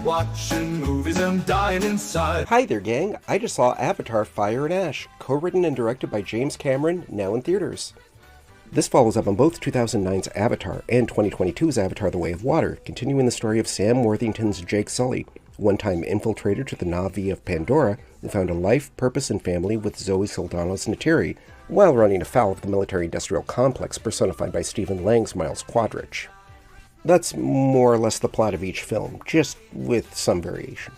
watching movies and dying inside. Hi there, gang. I just saw Avatar: Fire and Ash, co-written and directed by James Cameron, now in theaters. This follows up on both 2009's Avatar and 2022's Avatar: The Way of Water, continuing the story of Sam Worthington's Jake Sully, one-time infiltrator to the Na'vi of Pandora, who found a life, purpose, and family with Zoe Saldana's Neytiri, while running afoul of the military-industrial complex personified by Stephen Lang's Miles Quadrich. That's more or less the plot of each film, just with some variation.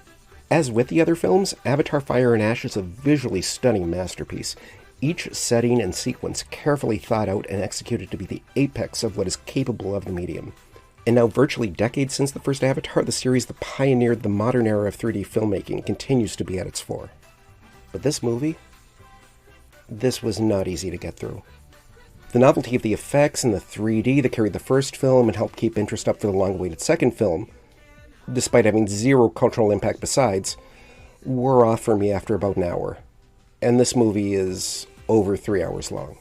As with the other films, Avatar: Fire and Ash is a visually stunning masterpiece, each setting and sequence carefully thought out and executed to be the apex of what is capable of the medium. And now, virtually decades since the first Avatar, the series that pioneered the modern era of 3D filmmaking continues to be at its fore. But this movie? This was not easy to get through. The novelty of the effects and the 3D that carried the first film and helped keep interest up for the long-awaited second film, despite having zero cultural impact besides, wore off for me after about an hour. And this movie is over 3 hours long.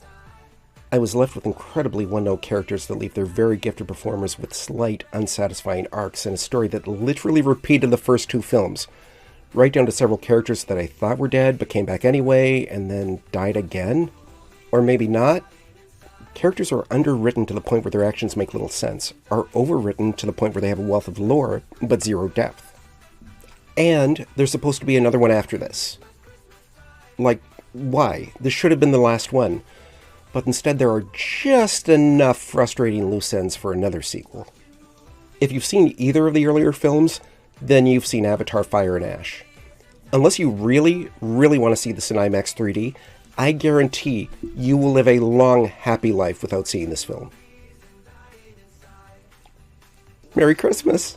I was left with incredibly one-note characters that leave their very gifted performers with slight, unsatisfying arcs and a story that literally repeated the first two films, right down to several characters that I thought were dead but came back anyway and then died again. Or maybe not. Characters are underwritten to the point where their actions make little sense, are overwritten to the point where they have a wealth of lore but zero depth. And there's supposed to be another one after this. Like, why? This should have been the last one. But instead there are just enough frustrating loose ends for another sequel. If you've seen either of the earlier films, then you've seen Avatar: Fire and Ash. Unless you really, really want to see this in IMAX 3D, I guarantee you will live a long, happy life without seeing this film. Merry Christmas!